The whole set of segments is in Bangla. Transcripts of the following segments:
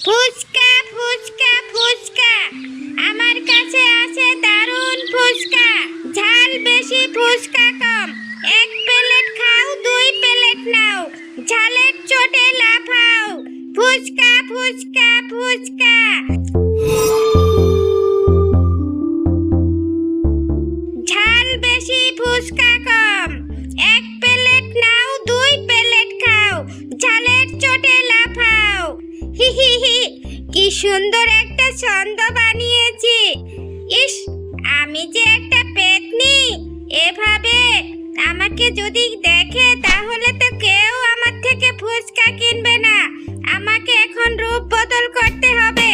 ফুচকা ফুচকা ফুচকা, আমার কাছে আছে দারুণ ফুচকা। ঝাল বেশি ফুচকা কম, এক প্লেট খাও দুই প্লেট নাও, ঝালের চোটে লাফাও। ফুচকা ফুচকা ফুচকা। ঝাল বেশি ফুচকা কম, এক প্লেট নাও দুই প্লেট খাও, ঝালের চোটে লাফাও। হি হি হি, কি সুন্দর একটা ছন্দ বানিয়েছি। ইস, আমি যে একটা পেতনি। এভাবে আমাকে যদি দেখে তাহলে তো কেউ আমার থেকে ফুচকা কিনবে না। আমাকে এখন রূপ বদল করতে হবে।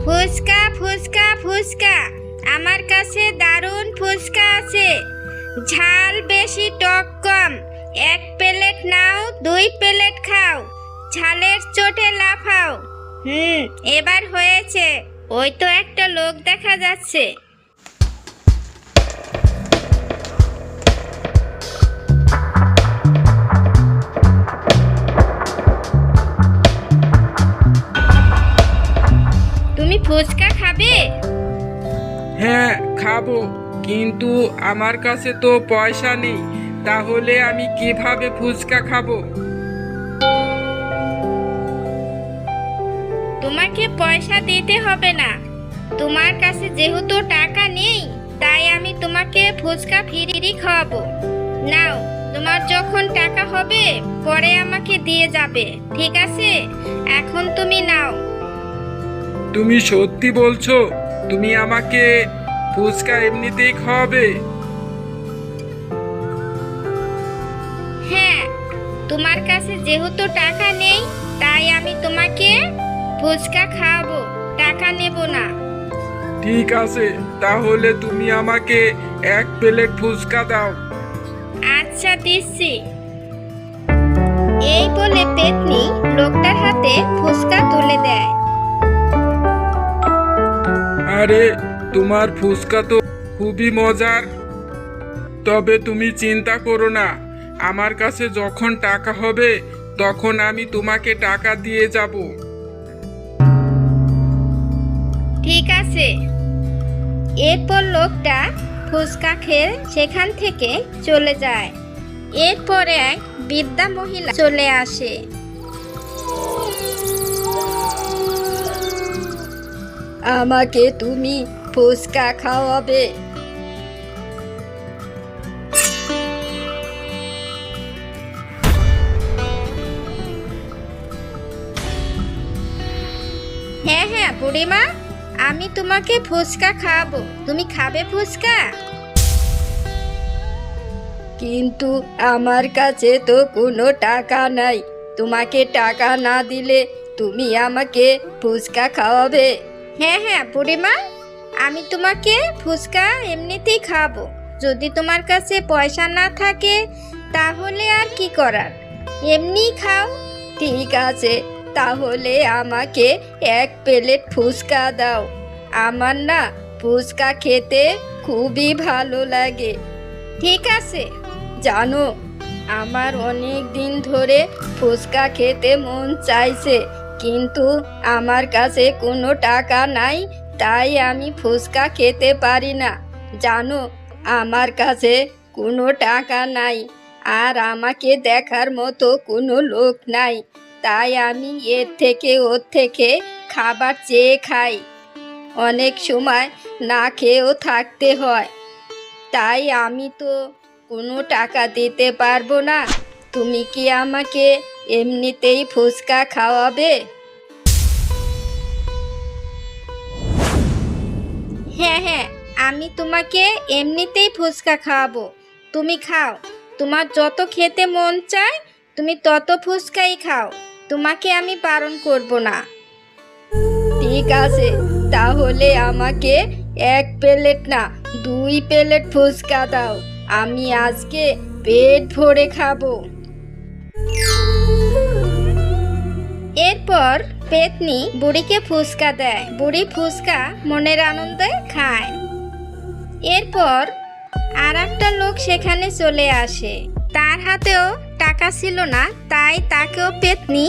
ফুচকা ফুচকা ফুচকা, আমার কাছে দারুণ ফুচকা আছে। ঝাল বেশি টক কম, এক প্লেট নাও দুই প্লেট খাও, ঝালের চোটে লাফাও। এবার হয়েছে। ওই তো একটা লোক দেখা যাচ্ছে। তুমি ফুচকা খাবে? হ্যাঁ খাবো, কিন্তু আমার কাছে তো পয়সা নেই। তাহলে আমি কিভাবে ফুচকা খাবো? তোমাকে পয়সা দিতে হবে না। তোমার কাছে যেহেতু টাকা নেই, তাই আমি তোমাকে ফুচকা ফ্রি খাওয়াবো। নাও, তোমার যখন টাকা হবে পরে আমাকে দিয়ে যাবে, ঠিক আছে? এখন তুমি নাও। তুমি সত্যি বলছো? তুমি আমাকে ফুচকা এমনিতেই খাওয়াবে? হ্যাঁ, তোমার কাছে যেহেতু টাকা নেই, তাই আমি তোমাকে ফুচকা খাওয়াবো, টাকা নেব না। ঠিক আছে, তাহলে তুমি আমাকে এক প্লেট ফুচকা দাও। আচ্ছা, দিচ্ছি। এই বলে পেতনি লোকটার হাতে ফুচকা তুলে দেয়। আরে, তোমার ফুচকা তো খুবই মজার। তবে তুমি চিন্তা করো না, আমার কাছে যখন টাকা হবে তখন আমি তোমাকে টাকা দিয়ে যাব। ঠিক আছে। এরপর লোকটা ফুচকা খেয়ে সেখান থেকে চলে যায়। এরপর এক বৃদ্ধা মহিলা চলে আসে। আমাকে তুমি ফুচকা খাওয়াবে? হ্যাঁ হ্যাঁ বুড়িমা, আমি তোমাকে ফুচকা খাওয়াবো। তুমি খাবে ফুচকা? কিন্তু আমার কাছে তো কোনো টাকা নাই। তোমাকে টাকা না দিলে তুমি আমাকে ফুচকা খাওয়াবে? হ্যাঁ হ্যাঁ বুড়িমা, আমি তোমাকে ফুচকা এমনিতেই খাওয়াবো। যদি তোমার কাছে পয়সা না থাকে তাহলে আর কি করার, এমনি খাও। ঠিক আছে, তাহলে আমাকে এক প্লেট ফুচকা দাও। আমার না ফুচকা খেতে খুবই ভালো লাগে। ঠিক আছে। জানো, আমার অনেক দিন ধরে ফুচকা খেতে মন চাইছে, কিন্তু আমার কাছে কোনো টাকা নাই, তাই আমি ফুচকা খেতে পারি না। জানো, আমার কাছে কোনো টাকা নাই, আর আমাকে দেখার মতো কোনো লোক নাই, তাই আমি এর থেকে ওর থেকে খাবার চেয়ে খাই। অনেক সময় না খেয়েও থাকতে হয়, তাই আমি তো কোনো টাকা দিতে পারবো না। তুমি কি আমাকে এমনিতেই ফুচকা খাওয়াবে? হ্যাঁ হ্যাঁ, আমি তোমাকে এমনিতেই ফুচকা খাওয়াবো। তুমি খাও, তোমার যত খেতে মন চায় তুমি তত ফুচকাই খাও, তোমাকে আমি বারণ করব না। ঠিক আছে, তাহলে আমাকে এক প্লেট না দুই প্লেট ফুচকা দাও। আমি আজকে পেট ভরে খাবো। এরপর পেতনি বুড়িকে ফুচকা দেয়। বুড়ি ফুচকা মনের আনন্দে খায়। এরপর আর একটা লোক সেখানে চলে আসে। তার হাতেও টাকা ছিল না, তাই তাকেও পেতনি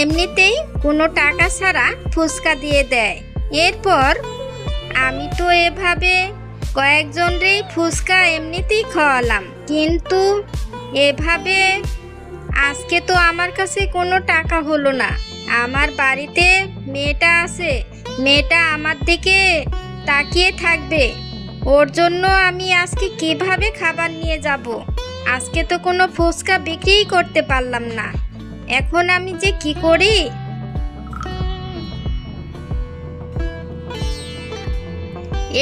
এমনিতেই কোনো টাকা ছাড়া ফুচকা দিয়ে দেয়। এরপর আমি তো এভাবে কয়েকজনরেই ফুচকা এমনিতেই খাওয়ালাম, কিন্তু এভাবে আজকে তো আমার কাছে কোনো টাকা হলো না। আমার বাড়িতে মেয়েটা আছে, মেয়েটা আমার দিকে তাকিয়ে থাকবে, ওর জন্য আমি আজকে কিভাবে খাবার নিয়ে যাব? আজকে তো কোনো ফুচকা বিক্রিই করতে পারলাম না। এখন আমি যে কি করি?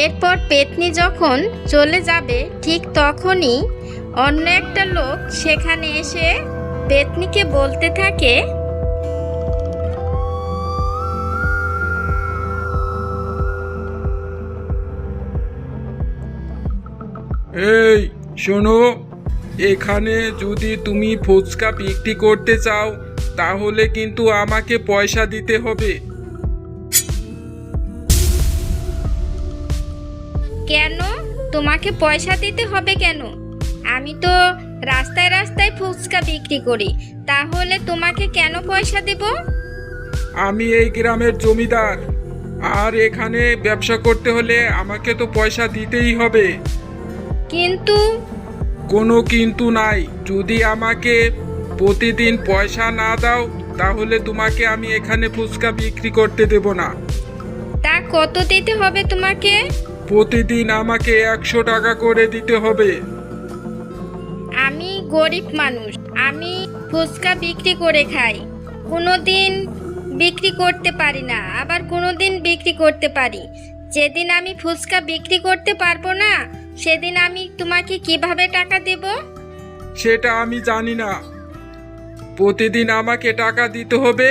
এরপর পেতনি যখন চলে যাবে ঠিক তখনই অন্য একটা লোক সেখানে এসে পেতনিকে বলতে থাকে, এই শোনো, এখানে যদি তুমি ফুচকা বিক্রি করতে চাও তাহলে কিন্তু আমাকে পয়সা দিতে হবে। কেন তোমাকে পয়সা দিতে হবে কেন? আমি তো রাস্তায় রাস্তায় ফুচকা বিক্রি করি, তাহলে তোমাকে কেন পয়সা দেব? আমি এই গ্রামের জমিদার, আর এখানে ব্যবসা করতে হলে আমাকে তো পয়সা দিতেই হবে। কিন্তু কোনো কিন্তু নাই, যদি আমাকে প্রতিদিন পয়সা না দাও তাহলে তোমাকে আমি এখানে ফুচকা বিক্রি করতে দেব না। তা কত দিতে হবে তোমাকে? প্রতিদিন আমাকে 100 টাকা করে দিতে হবে। আমি গরিব মানুষ, আমি ফুচকা বিক্রি করে খাই, কোনো দিন বিক্রি করতে পারি না, আবার কোনো দিন বিক্রি করতে পারি। যেদিন আমি ফুচকা বিক্রি করতে পারবো না সেদিন আমি তোমাকে কিভাবে টাকা দেব? সেটা আমি জানি না, প্রতিদিন আমাকে টাকা দিতে হবে,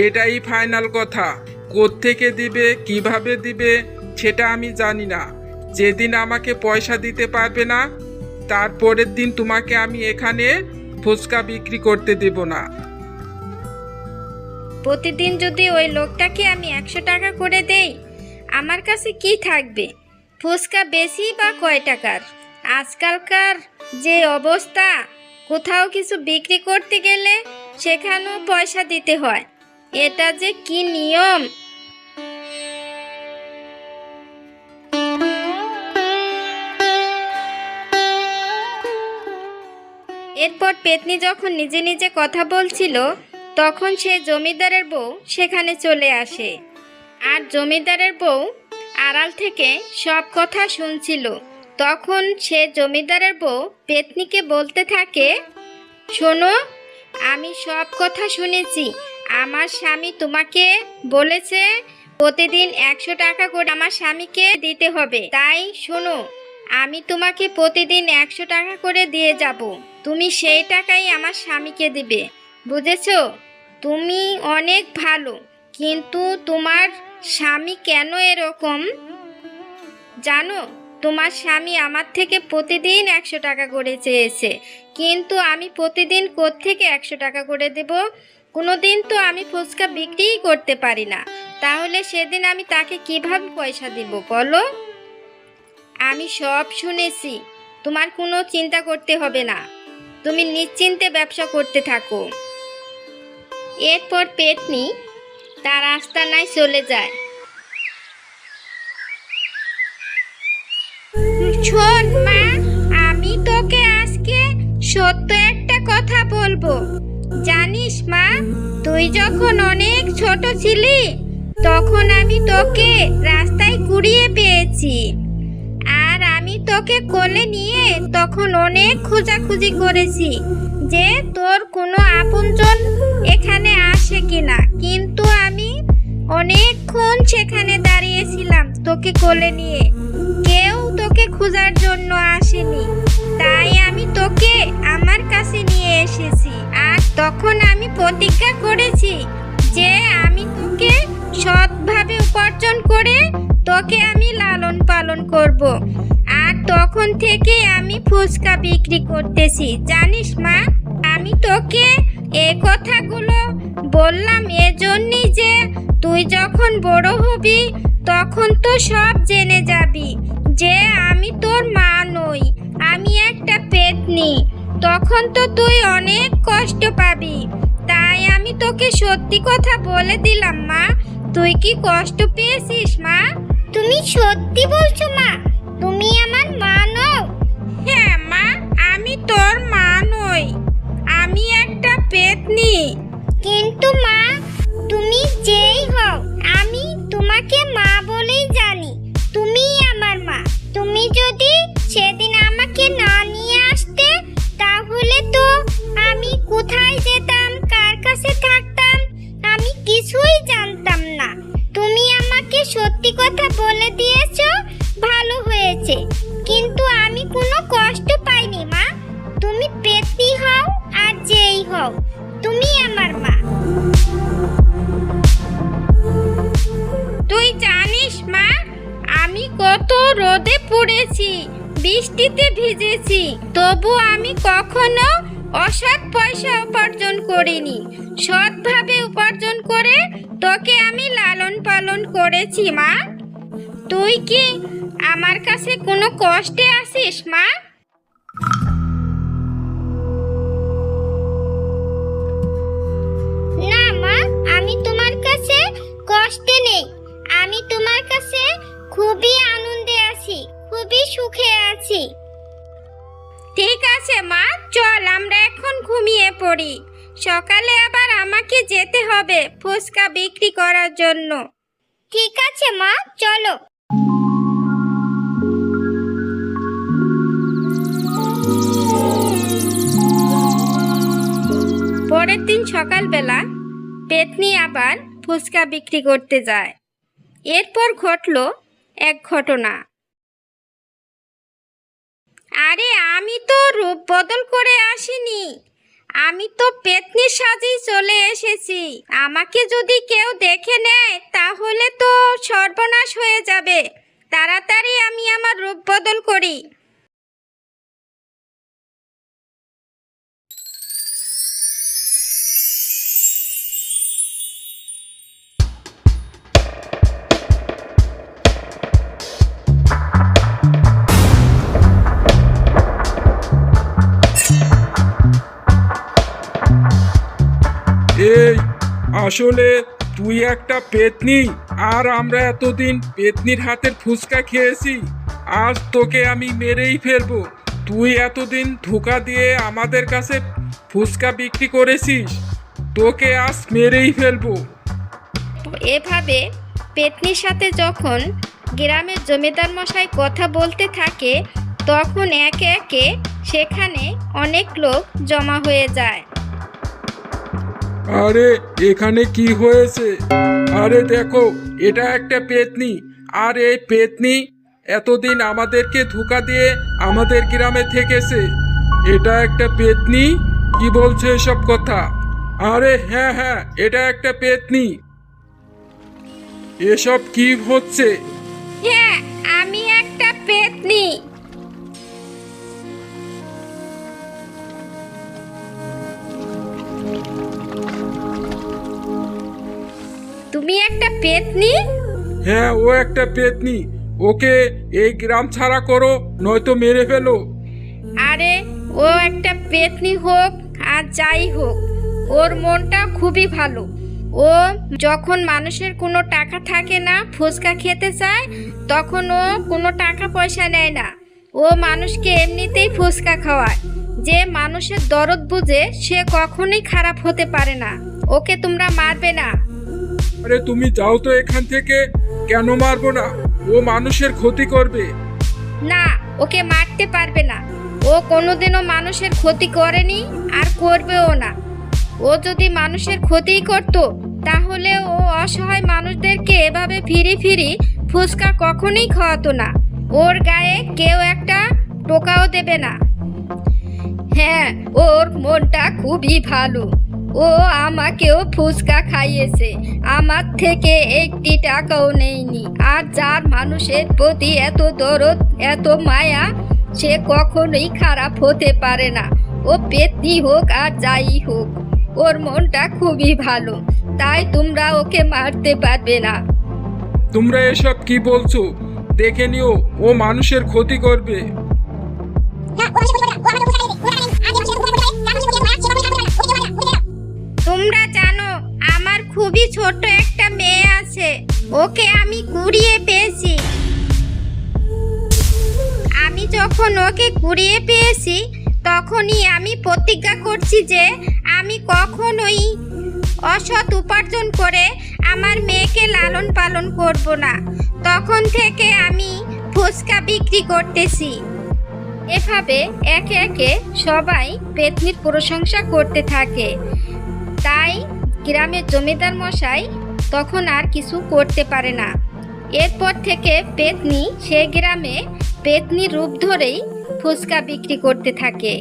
এটাই ফাইনাল কথা। কোত্থেকে দিবে, কিভাবে দিবে সেটা আমি জানি না। যেদিন আমাকে পয়সা দিতে পারবে না তারপরের দিন তোমাকে আমি এখানে ফুচকা বিক্রি করতে দেব না। প্রতিদিন যদি ওই লোকটাকে আমি 100 টাকা করে দেই, আমার কাছে কি থাকবে? ফুচকা বেশি বা কয় টাকার? আজকালকার যে অবস্থা, কোথাও কিছু বিক্রি করতে গেলে সেখানেও পয়সা দিতে হয়। এটা যে কি নিয়ম! এরপর পেতনি যখন নিজে নিজে কথা বলছিল তখন সে জমিদারের বউ সেখানে চলে আসে, আর জমিদারের বউ আড়াল থেকে সব কথা শুনছিল। তখন সে জমিদারের বউ পেতনিকে বলতে থাকে, শোনো, আমি সব কথা শুনেছি। আমার স্বামী তোমাকে বলেছে প্রতিদিন 100 টাকা করে আমার স্বামীকে দিতে হবে। তাই শোনো, আমি তোমাকে প্রতিদিন 100 টাকা করে দিয়ে যাব, তুমি সেই টাকাই আমার স্বামীকে দিবে, বুঝেছো? তুমি অনেক ভালো, কিন্তু তোমার স্বামী কেন এরকম জানো? তোমার স্বামী আমার থেকে প্রতিদিন 100 টাকা করে চেয়েছে, কিন্তু আমি প্রতিদিন কোত্থেকে 100 টাকা করে দেব? কোনো দিন তো আমি ফুচকা বিক্রিই করতে পারি না, তাহলে সেদিন আমি তাকে কিভাবে পয়সা দিব বলো? আমি সব শুনেছি, তোমার কোনো চিন্তা করতে হবে না, তুমি নিশ্চিন্তে ব্যবসা করতে থাকো। এরপর পেতনি তার আস্তানায় চলে যায়। শোন মা, আমি তোকে আজকে সত্য একটা কথা বলবো। জানিস মা, তুই যখন অনেক ছোট ছিলি তখন আমি তোকে রাস্তায় কুড়িয়ে পেয়েছি, আর আমি তোকে কোলে নিয়ে তখন অনেক খোঁজাখুঁজি করেছি যে তোর কোনো আপনজন এখানে আসে কিনা, কিন্তু আমি অনেকক্ষণ সেখানে দাঁড়িয়েছিলাম তোকে কোলে নিয়ে, কেউ তোকে খোঁজার জন্য আসেনি। তাই আমি তোকে আমার কাছে নিয়ে এসেছি, আর তখন আমি প্রতিজ্ঞা করেছি যে আমি তোকে সৎভাবে উপার্জন করে তোকে আমি লালন পালন করব, আর তখন থেকে আমি ফুচকা বিক্রি করতেছি। জানিস মা, আমি তোকে এই কথাগুলো বললাম এজন্যই যে তুই যখন বড় হবি তখন তো সব জেনে যাবি যে আমি তোর মা নই, আমি একটা পেতনি। তখন তো তুই অনেক কষ্ট পাবি। তাই আমি তোকে সত্যি কথা বলে দিলাম মা। তুই কি কষ্ট পেয়েছিস মা? তুমি সত্যি বলছো মা? তুমি আমার মা নও? হ্যাঁ মা, আমি তোর মা নই, আমি একটা পেতনি। কিন্তু মা, তুমি যেই হও, আমি তোমাকে মা বলেই জানি। তুমিই আমার মা। তুমি যদি সেদিন আমাকে না নিয়ে আসতে, তাহলে তো আমি কোথায় যেতাম, কার কাছে থাকতাম, আমি কিছুই জানতাম না। তুমি আমাকে সত্যি কথা বলে দিয়েছো, ভালো হয়েছে। কিন্তু আমি কোনো কষ্ট পাইনি মা। তুমি পেতনি হও আর যেই হও, তুমি আমার মা। তুই জানিস মা, আমি কত রোদে পড়েছি, বৃষ্টিতে ভিজেছি, তবু আমি কখনো অসৎ পয়সা উপার্জন করিনি। সৎভাবে উপার্জন করে তোকে আমি লালন পালন করেছি মা। তুই কি আমার কাছে কোনো কষ্টে আছিস মা? না মা, আমি তোমার কাছে কষ্টে নেই। আমি তোমার কাছে খুবই আনন্দে আছি, খুবই সুখে আছি। ঠিক আছে মা, চল আমরা এখন ঘুমিয়ে পড়ি। সকালে আবার আমাকে যেতে হবে ফুচকা বিক্রি করার জন্য। ঠিক আছে মা, চলো। পরের দিন সকালবেলা পেতনি আবার ফুচকা বিক্রি করতে যায়। এরপর ঘটলো এক ঘটনা। আরে আমি তো রূপ বদল করে আসিনি, আমি তো পেতনির সাজেই চলে এসেছি। আমাকে যদি কেউ দেখে নেয় তাহলে তো সর্বনাশ হয়ে যাবে। তাড়াতাড়ি আমি আমার রূপ বদল করি। এই, আসলে তুই একটা পেতনি, আর আমরা এতদিন পেতনির হাতের ফুচকা খেয়েছি। আজ তোকে আমি মেরেই ফেলবো। তুই এতদিন ধোঁকা দিয়ে আমাদের কাছে ফুচকা বিক্রি করেছিস, তোকে আজ মেরেই ফেলবো। এভাবে পেতনির সাথে যখন গ্রামের জমিদার মশাই কথা বলতে থাকে, তখন একে একে সেখানে অনেক লোক জমা হয়ে যায়। আরে এখানে কি হয়েছে? আরে দেখো, এটা একটা পেতনি, আর এই পেতনি এতদিন আমাদেরকে ধোঁকা দিয়ে আমাদের গ্রামে থেকেছে। এটা একটা পেতনি, কি বলছে এসব কথা? আরে হ্যাঁ হ্যাঁ, এটা একটা পেতনি। এসব কি হচ্ছে? হ্যাঁ, আমি একটা পেতনি। তুমি একটা পেতনি? হ্যাঁ, ও একটা পেতনি। ওকে এই গ্রাম ছাড়া করো, নয়তো মেরে ফেলো। আরে ও একটা পেতনি হোক আর যাই হোক, ওর মনটা খুবই ভালো। ও যখন মানুষের কোনো টাকা থাকে না, ফুচকা খেতে চায়, তখন ও কোনো টাকা পয়সা নেয় না। ও মানুষকে এমনিতেই ফুচকা খাওয়ায়। যে মানুষের দরদ বুঝে সে কখনোই খারাপ হতে পারে না। ওকে তোমরা মারবে না। আরে তুমি যাও তো এখান থেকে। কেন মারবো না? ও মানুষের ক্ষতি করবে। না, ওকে মারতে পারবে না। ও কোনোদিনও মানুষের ক্ষতি করেনি আর করবেও না। ও যদি মানুষের ক্ষতিই করত, তাহলে ও অসহায় মানুষদেরকে এভাবে ফিরি ফিরি ফুচকা কখনোই খাওয়াতো না। ওর গায়ে কেউ একটা টোকাও দেবে না। হ্যাঁ, ওর মনটা খুবই ভালো। ও আমাকেও ফুচকা খাইয়েছে, আমার থেকে একটি টাকাও নেয়নি। আর যার মানুষের প্রতি এত দরদ, এত মায়া, সে কখনোই খারাপ হতে পারে না। ও পেতনি হোক আর যাই হোক, ওর মনটা খুবই ভালো। তাই তোমরা ওকে মারতে পারবে না। তোমরা এসব কি বলছো? দেখে নিও, ও মানুষের ক্ষতি করবে। তোমরা জানো আমার খুবই ছোট একটা মেয়ে আছে, ওকে আমি কুড়িয়ে পেয়েছি। আমি যখন ওকে কুড়িয়ে পেয়েছি তখনই আমি প্রতিজ্ঞা করছি যে আমি কখনোই অসৎ উপার্জন করে আমার মেয়েকে লালন পালন করব না। তখন থেকে আমি ফুচকা বিক্রি করতেছি। এভাবে একে একে সবাই পেতনির প্রশংসা করতে থাকে। তাই গ্রামের জমিদার মশাই তখন আর কিছু করতে পারে না। এরপর থেকে পেতনি সে গ্রামে পেতনির রূপ ধরেই ফুচকা বিক্রি করতে থাকে।